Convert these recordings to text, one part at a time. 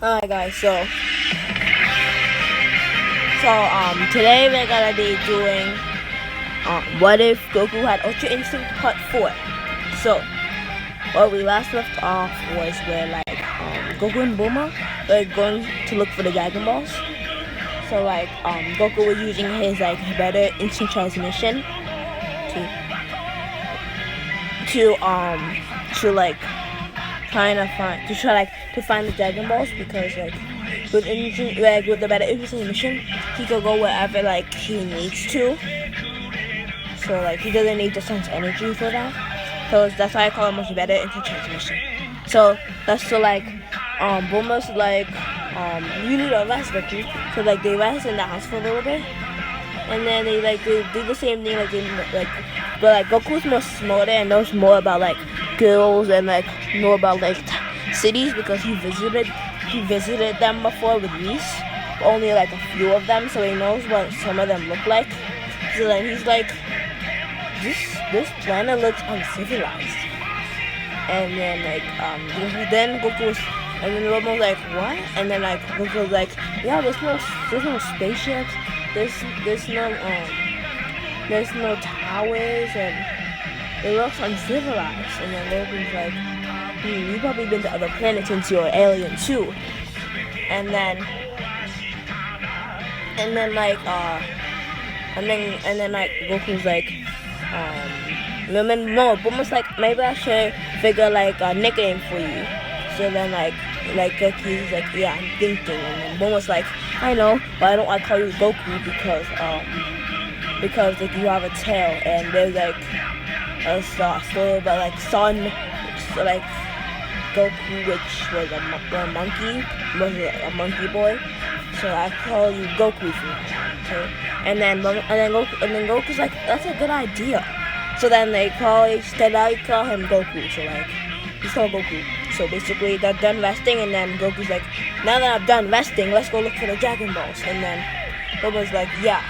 Alright guys, today we're gonna be doing what if Goku had Ultra Instinct Part 4. So where we last left off was where Goku and Bulma were going to look for the Dragon Balls. So Goku was using his better instant transmission to find the Dragon Balls, because with the better instant transmission he could go wherever he needs to. So he doesn't need the sun's energy for that. So that's why I call him much better instant transmission. So Bulma's you need to rest, Goku. So they rest in the house for a little bit, and then they do the same thing but Goku's more smarter and knows more about girls and know about cities, because he visited them before with Whis, only a few of them, so he knows what some of them look like. So then he's this planet looks uncivilized, and then Goku's, and then Bulma was like, what? And then Goku was like, yeah, there's no spaceships, there's no towers, and it looks uncivilized. And then Goku's like, you've probably been to other planets since you're an alien too. And then Goku's like, no, Bulma's like, maybe I should figure a nickname for you. So then Goku's like, yeah, I'm thinking. And then Bulma's like, I know, but I don't call you Goku because you have a tail, and there's a story about Son, Goku, which was a monkey, was a monkey boy. So I call you Goku from now on, okay? And then Goku's like, that's a good idea. So then now you call him Goku. So he's called Goku. So basically they're done resting, and then Goku's like, now that I'm done resting, let's go look for the Dragon Balls. And then Bulma's like, yeah.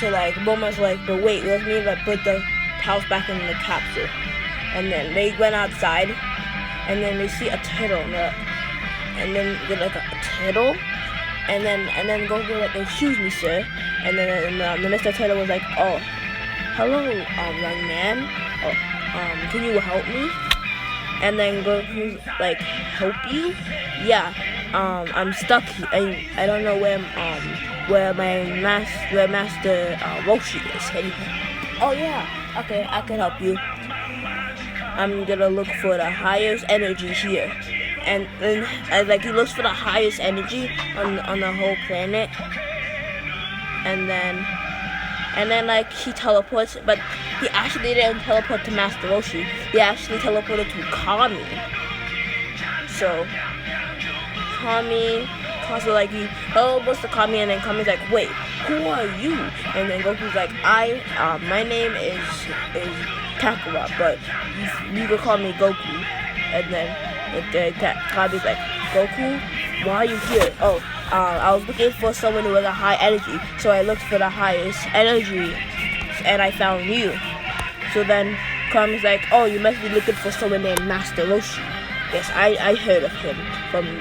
So Bulma's like, but wait, let me put the house back in the capsule. And then they went outside, and then they see a turtle, and then they're like, a turtle? And then Goku was like, excuse me, sir. And then Mr. Turtle was like, oh, hello, young man. Oh, can you help me? And then Goku's like, help you? Yeah, I'm stuck here. I don't know where Master Roshi is. Oh yeah, okay, I can help you. I'm gonna look for the highest energy here, and he looks for the highest energy on the whole planet, and then he teleports, but he actually didn't teleport to Master Roshi. He actually teleported to Kami. So Kami, he teleports to Kami, and then Kami's like, wait, who are you? And then Goku's like, my name is Takura, but you can call me Goku. And then Kami's like, Goku, why are you here? Oh, I was looking for someone who has a high energy, so I looked for the highest energy, and I found you. So then Kami's like, oh, you must be looking for someone named Master Roshi. Yes, I heard of him from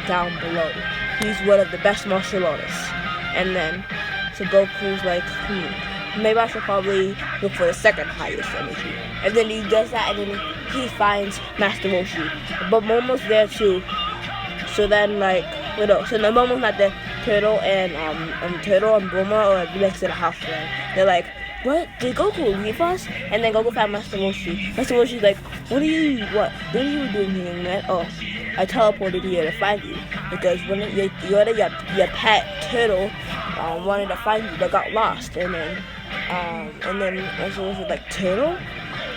down below. He's one of the best martial artists. And then so Goku's like, maybe I should probably look for the second highest energy. And then he does that, and then he finds Master Roshi. But Momo's there too. So then so the Momo's not there. Turtle and Bulma are next to the house. They're like, what? Did Goku leave us? And then Goku found Master Roshi. Master Roshi's like, what are you doing here, man? Oh, I teleported here to find you, because when your pet turtle wanted to find you, but got lost. And then Master Roshi's like, turtle?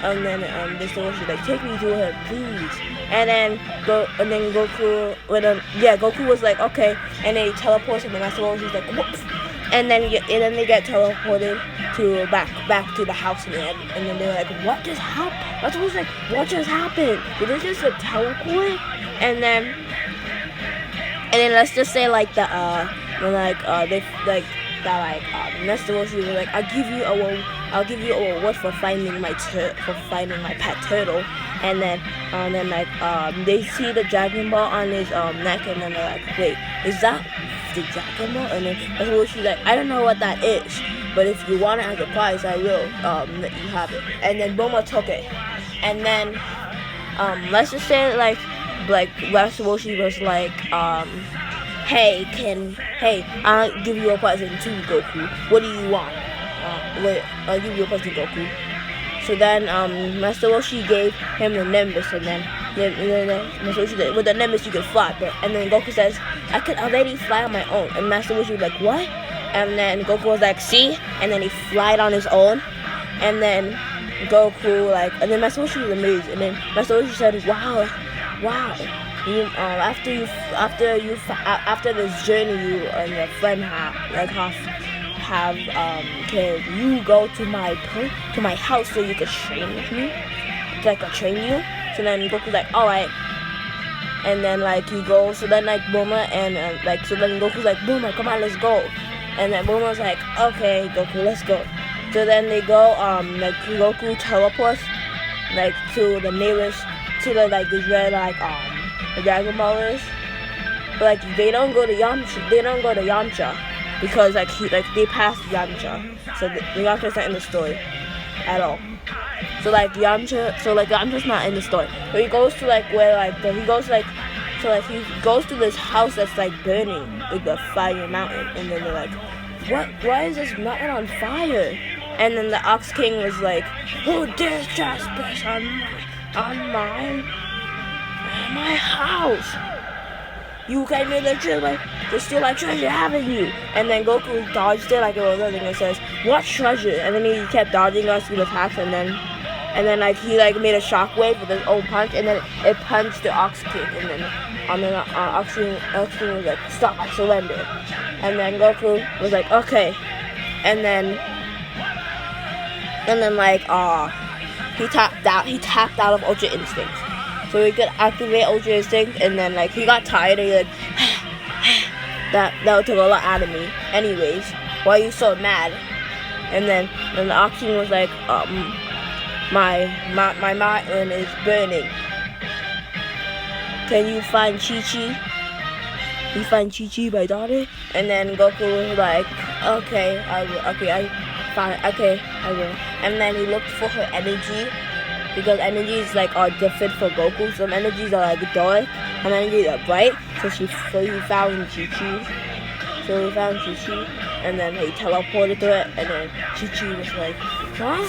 And then Mr. Roshi like, take me to her, please. And then Goku was like, okay. And then he teleports, and then Master Roshi's like, whoops. And then they get teleported to back to the house again. And then they're like, what just happened? Master Roshi's like, what just happened? Did they just teleport? And then let's just say Master Roshi was like, I'll give you I'll give you a reward for finding my pet turtle. And then like they see the Dragon Ball on his neck, and then they're like, wait, is that the Dragon Ball? And then Roshi's like, I don't know what that is, but if you want it as a prize, I will let you have it. And then Bulma took it. And then let's just say like Master Roshi was like, hey, I'll give you a present too, Goku. What do you want? I'll give you a present, Goku. So then Master Roshi gave him the Nimbus, and then Master Roshi said, with the Nimbus you can fly. And then Goku says, I can already fly on my own. And Master Roshi was like, what? And then Goku was like, see? And then he flied on his own. And then Goku and then Master Roshi was amazed. And then Master Roshi said, wow. You, after this journey you and your friend can you go to my house so you can train with me? Like I'll train you. So then Goku's like, alright. And then he goes. So then Bulma and so then Goku's like, Bulma, come on, let's go. And then Bulma's like, okay, Goku, let's go. So then they go. Goku teleports to the nearest is where the Dragon Ball is. But they don't go to Yamcha. Because they passed Yamcha, so the Yamcha's not in the story at all. So Yamcha's not in the story. So he goes to he goes to this house that's burning, the fire mountain, and then they're like, what? Why is this mountain on fire? And then the Ox King was like, who dares trespass on my house? You came in to steal my treasure, haven't you? And then Goku dodged it like it was nothing and says, what treasure? And then he kept dodging us with attacks, and then he made a shockwave with his own punch, and then it punched the Ox King, and then Ox King was like, stop, I surrender. And then Goku was like, okay. And then he tapped out of Ultra Instinct. So he could activate Ultra Instinct, and then he got tired, and he that took a lot out of me. Anyways, why are you so mad? And then the Ox King was like, my mountain is burning. Can you find Chi-Chi? You find Chi-Chi, my daughter? And then Goku was like, okay, I will. I will. And then he looked for her energy. Because energies are different for Goku. Some energies are dark, some energies are bright. So he found Chi-Chi. And then he teleported to it, and then Chi-Chi was like, huh?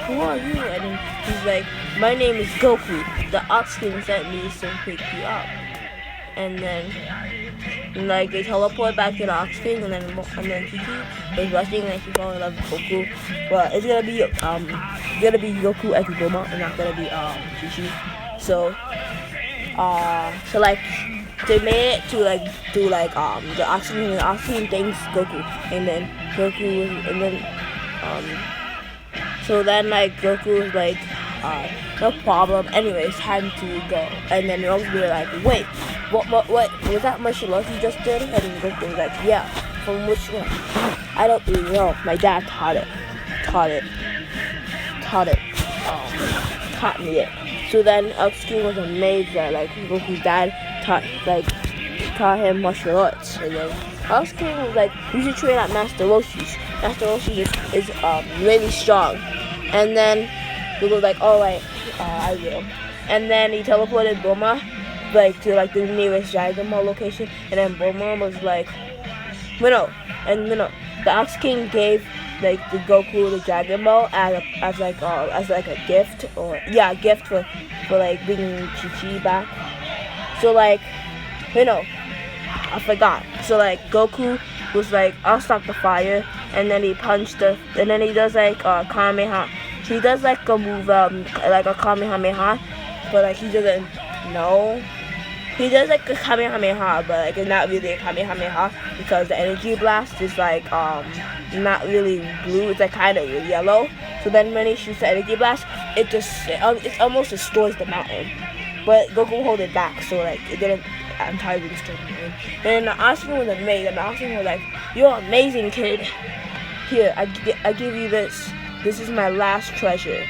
Who are you? And then he's like, my name is Goku. The Ox King sent me to pick you up. And then they teleport back to the Ox King, and then Chi-Chi is rushing, and she falls in love with Goku. But it's gonna be Goku as Bulma, and not gonna be Chi-Chi. So they made it to the Ox King, and the Ox King thanks Goku, and then Goku was no problem. Anyways, time to go. And then Roshi was like, wait, what was that martial arts you just did? And then Goku was like, yeah, from which one? I don't really know. My dad taught me it. So then Ox King was amazed that Goku's dad taught him martial arts. And then Ox King was like, you should train at Master Roshi's. Master Roshi is really strong. And then Goku was like, alright, I will. And then he teleported Bulma to the nearest Dragon Ball location, and then Bulma was like, no. The Ox King gave the Goku the Dragon Ball as a gift, gift for bringing Chi-Chi back. So I forgot. So Goku was like, I'll stop the fire, and then he punched and then he does Kamehameha. He does a move a Kamehameha, but he doesn't know. He does a Kamehameha, but it's not really a Kamehameha because the energy blast is not really blue. It's kind of yellow. So then when he shoots the energy blast, it almost destroys the mountain. But Goku hold it back, so it didn't entirely destroy the mountain. And the Ox King was amazed, and the Ox King was like, "You're amazing, kid. Here, I give you this." this is my last treasure.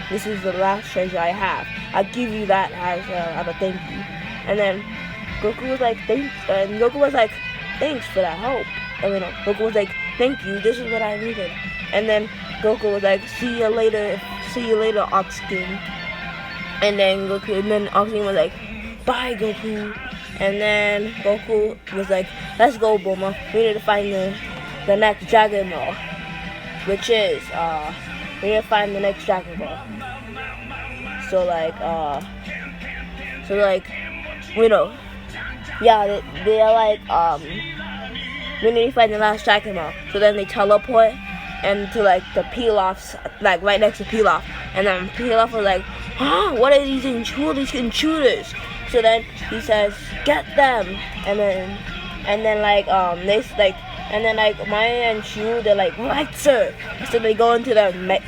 This is the last treasure I have. I'll give you that as a thank you. And then Goku was like, thanks for that help. Goku was like, thank you, this is what I needed. And then Goku was like, see you later, Ox King. And then Ox King was like, bye, Goku. And then Goku was like, let's go, Bulma. We need to find the next Dragon Ball. Which is, we need to find the next Dragon Ball. So like, they're like, we need to find the last Dragon Ball. So then they teleport and to like the Pilaf's, like right next to Pilaf. And then Pilaf was like, huh, what are these intruders? So then he says, get them. And then Maya and Shu, they're like, right, sir. So they go into the mech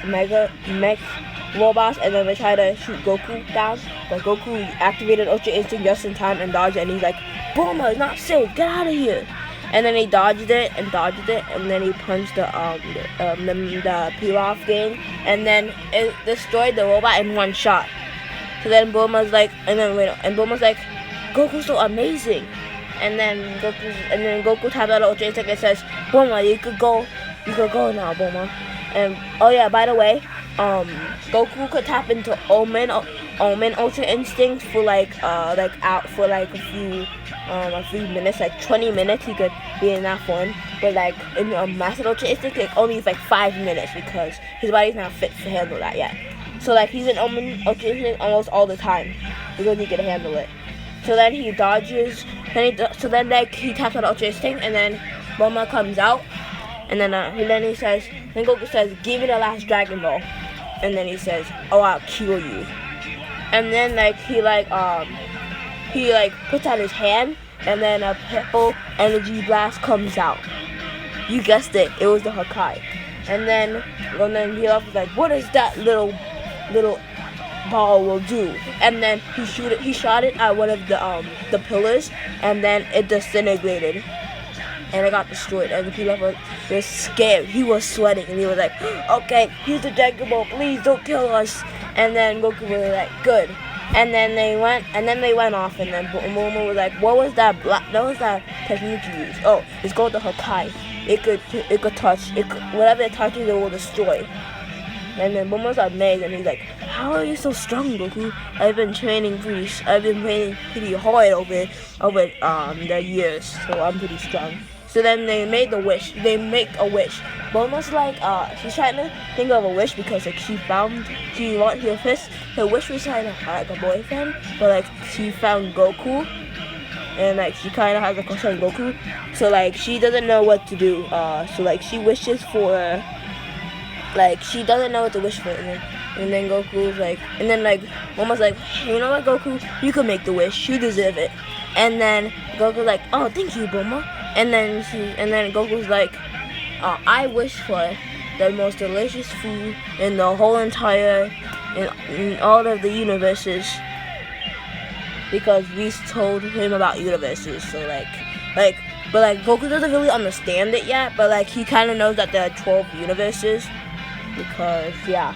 robots, and then they try to shoot Goku down. But Goku activated Ultra Instinct just in time and dodged it, and he's like, Bulma, it's not safe, get out of here. And then he dodged it, and then he punched the Pilaf gang, and then it destroyed the robot in one shot. So then Bulma's like, Goku's so amazing. And then Goku tapped out Ultra Instinct and says, Bulma, you could go now, Bulma. And oh yeah, by the way, Goku could tap into Omen Ultra Instinct for out for like a few minutes, like 20 minutes he could be in that form. But like in Master Ultra Instinct, it only is like 5 minutes because his body's not fit to handle that yet. So like he's in Omen Ultra Instinct almost all the time because he can handle it. So then he dodges, he taps out Ultra Instinct, and then Bulma comes out, and then Goku says, give me the last Dragon Ball. And then he says, oh, I'll kill you. And then he puts out his hand, and then a purple energy blast comes out. You guessed it, it was the Hakai. And then he was like, what is that little ball will do? And then he shot it at one of the pillars, and then it disintegrated. And it got destroyed, and the Pilaf was scared. He was sweating, and he was like, okay, here's the Dragon Ball, please don't kill us. And then Goku was like, good. And then they went off, and then Bulma was like, what was that technique you used? Oh, it's called the Hakai. It could touch, whatever it touches, it will destroy. And then Bulma's amazed, and he's like, how are you so strong, Goku? I've been training pretty hard over the years, so I'm pretty strong. So then they make a wish. Bulma's like, she's trying to think of a wish because like her wish was kind of like a boyfriend, but like she found Goku, and like she kind of has a crush on Goku. So like she doesn't know what to do. So like she wishes for, like she doesn't know what to wish for, and then Goku's like, and then like Bulma's like, hey, you know what, Goku, you can make the wish. You deserve it. And then Goku's like, oh, thank you, Bulma. And then Goku's like, I wish for the most delicious food in the whole entire, in all of the universes, because we told him about universes. So but Goku doesn't really understand it yet, but like he kind of knows that there are 12 universes, because yeah.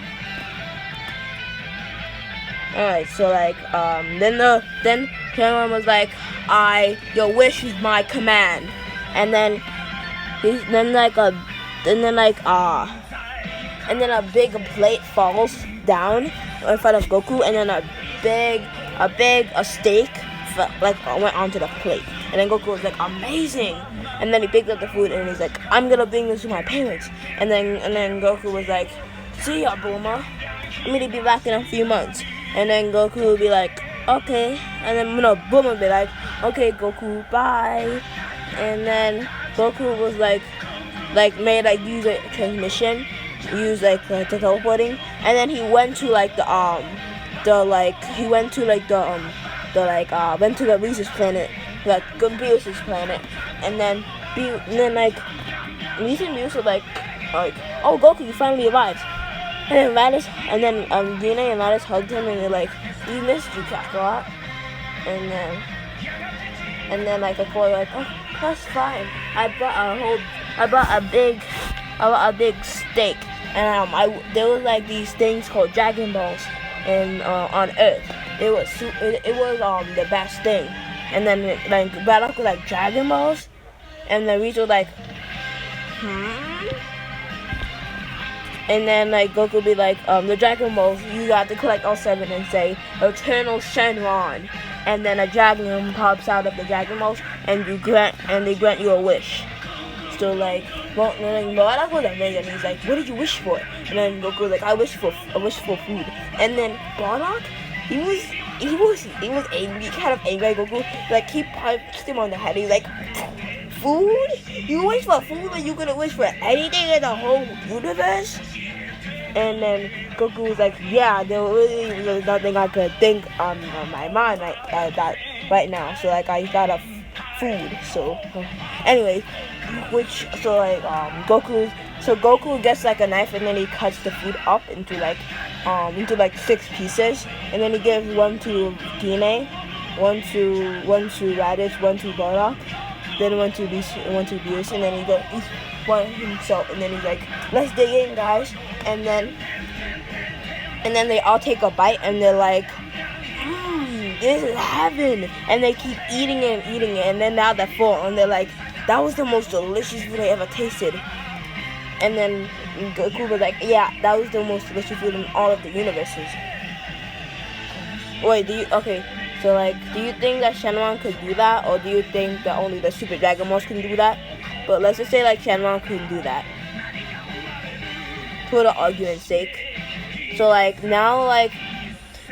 Alright, so then Cameron was like, your wish is my command. And then a big plate falls down in front of Goku, and then a steak went onto the plate. And then Goku was like, amazing. And then he picked up the food, and he's like, I'm gonna bring this to my parents. And then Goku was like, see ya, Bulma. I'm gonna be back in a few months. And then Goku would be like, okay. And then Bulma would be like, okay, Goku, bye. And then Goku was made use a transmission, use the teleporting, and then he went to went to the Beerus planet, Beerus planet, and then Beerus was like, oh, Goku, you finally arrived. And then Zeno and Raditz hugged him, and they're like, we missed you, Kakarot. And then like the boy like, oh, that's fine. I bought a big steak and there was like these things called Dragon Balls, and on Earth, it was the best thing. And then like Bardock was like Dragon Balls, and then Reese was like, And then like Goku would be like, the Dragon Balls, you got to collect all 7 and say Eternal Shenron, and then a dragon pops out of the Dragon Balls, and they grant you a wish. So like, Bardock was amazing. He's like, what did you wish for? And then Goku was like, I wish for food. And then Bardock, he was angry, kind of angry at Goku. Like he punched him on the head. He's like, food? You wish for food, but you couldn't wish for anything in the whole universe? And then Goku was like, yeah, there really was nothing I could think on my mind right now. So like I thought of food. So anyway, Goku gets like a knife, and then he cuts the food up into like 6 pieces, and then he gives one to DNA, one to Raditz, one to Bardock, then one to Beerus, and then he goes each one himself, and then he's like, let's dig in, guys. And then they all take a bite, and they're like, this is heaven, and they keep eating it, and then now they're full, and they're like, that was the most delicious food I ever tasted. And then Goku was like, yeah, that was the most delicious food in all of the universes. Wait, do you think that Shenron could do that, or do you think that only the Super Dragon Balls can do that? But let's just say like Shenron couldn't do that, for the argument's sake. So like now like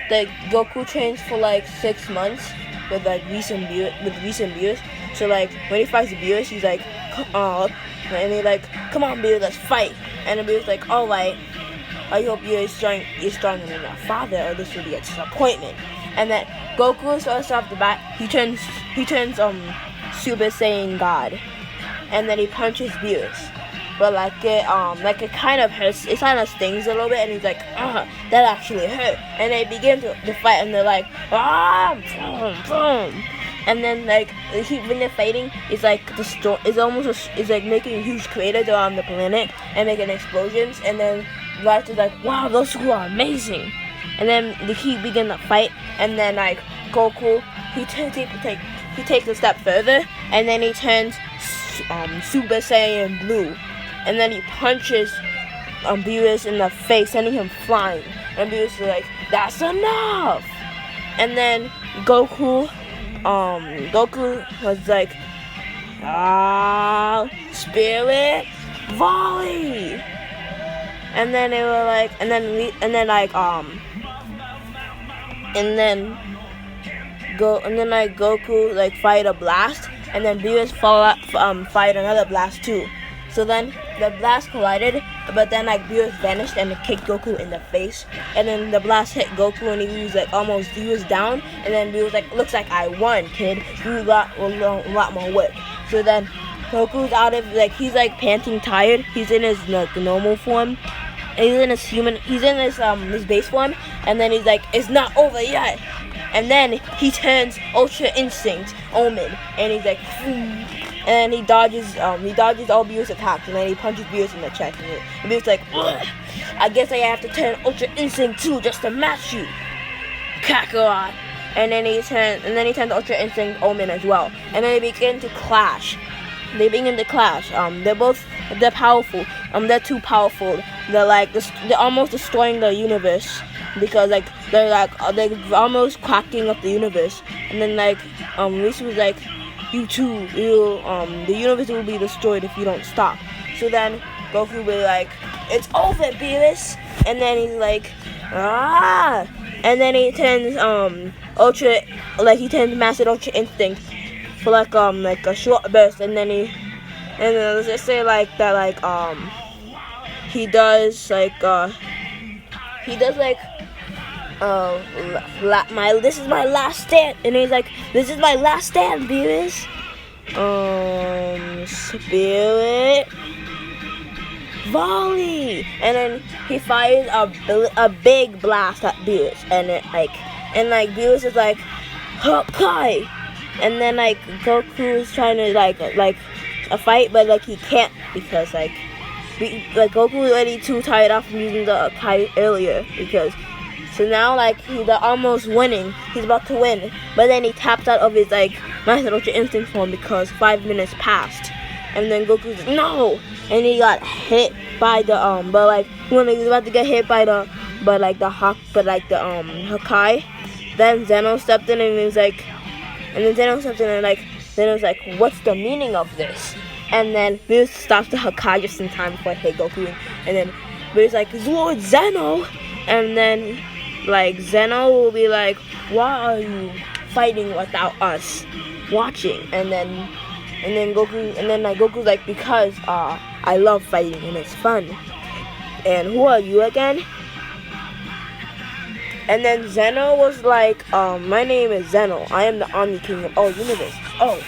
the Goku trains for like 6 months with recent Beerus. So like when he fights Beerus, he's like, and he's like, come on Beerus, let's fight. And then Beerus like, alright, I hope you're stronger than your father, or this will be a disappointment. And then Goku starts off the bat, he turns Super Saiyan God, and then he punches Beerus. But it kind of hurts, it kind of stings a little bit, and he's like, that actually hurt. And they begin to fight, and they're like, and then like when they're fighting, it's like it's like making huge craters around the planet and making explosions. And then Raditz is like, wow, those two are amazing. And then they keep begin to fight, and then like Goku, he takes a step further, and then he turns Super Saiyan Blue, and then he punches Beerus in the face, sending him flying. And Beerus is like, that's enough. And then Goku was like, Spirit Volley. And then they were like, and then Goku like fired a blast, and then Beerus fired another blast too. So then the blast collided, but then like Beerus vanished and it kicked Goku in the face, and then the blast hit Goku, and he was down, and then Beerus was like, looks like I won, kid. You got a lot more work. So then Goku's out of he's like panting tired. He's in his normal form. He's in his base form, and then he's like, it's not over yet. And then he turns Ultra Instinct Omen, and he's like, and he dodges all Beerus' attacks, and then he punches Beerus in the chest, and Beerus like, ugh, I guess I have to turn Ultra Instinct too just to match you, Kakarot. And then he turns Ultra Instinct Omen as well, and then they begin to clash. They're powerful. They're too powerful. They're almost destroying the universe, because they're almost cracking up the universe. And then Rishi was like, you too, the universe will be destroyed if you don't stop. So then Goku will be like, it's over, Beerus. And then he's like, and then he turns he turns Master Ultra Instinct for a short burst, and then let's just say he does this is my last stand, and he's like, this is my last stand, Beerus. Spirit Volley, and then he fires a big blast at Beerus, and Beerus is like, okay. And then Goku is trying to a fight, but he can't, because like Goku was already too tired out from using the Kai earlier because. So now, like, they're almost winning. He's about to win. But then he taps out of his, like, Master Ultra Instinct form because 5 minutes passed. And then Goku's like, no! And he got hit by the, but, like, when he was about to get hit by the, Hakai, then Zeno stepped in and he was like, Zeno's like, what's the meaning of this? And then Beerus stops the Hakai just in time before it hit Goku. And then Beerus like, Lord Zeno! And then, like, Zeno will be like, why are you fighting without us watching? And then Goku's like, because I love fighting and it's fun. And who are you again? And then Zeno was like, my name is Zeno. I am the Omni King of all universes. Oh,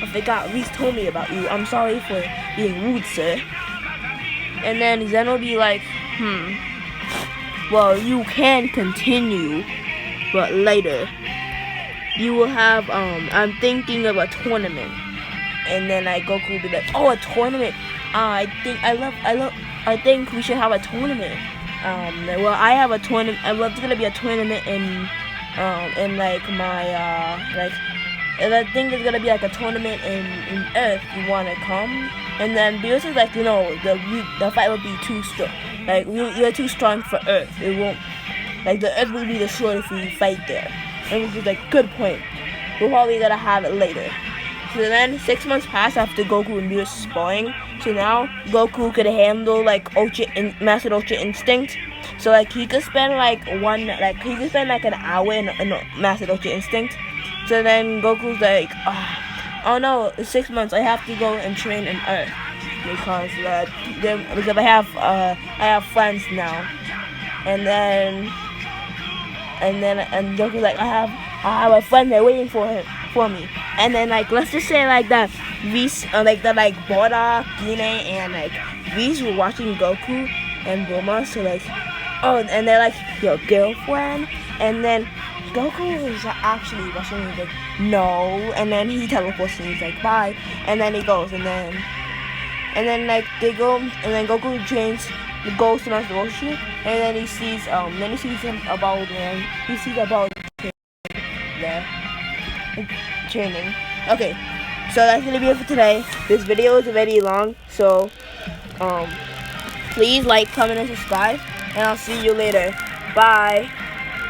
I forgot. Reese told me about you. I'm sorry for being rude, sir. And then Zeno will be like, well, you can continue, but later you will have, I'm thinking of a tournament. And then like Goku will be like, oh, a tournament. I think we should have a tournament. Well, I have a tournament. Well, it's gonna be a tournament in like my and I think it's gonna be like a tournament in Earth. You wanna come? And then Beerus is like, no, the fight will be too strong. Like you're too strong for Earth. It won't. Like the Earth will be destroyed if we fight there. And Goku's like, good point. We're probably gonna have it later. So then 6 months pass after Goku and Beerus sparring. So now Goku could handle like Master Ultra Instinct. So like he could spend like an hour in Master Ultra Instinct. So then Goku's like, oh no, it's 6 months. I have to go and train in Earth because I have friends now. And Goku's like, I have a friend there waiting for me. And then like let's just say like that Reese Boda, Gine, and like Reese were watching Goku and Bulma, so like and they're like, your girlfriend? And then Goku was actually rushing and he's like, no, and then he teleports and he's like, bye, and then he goes and then like they go and then Goku goes to Master Roshi and then he sees him about there training. Okay, so that's gonna be it for today. This video is already long, so please like, comment, and subscribe, and I'll see you later. Bye.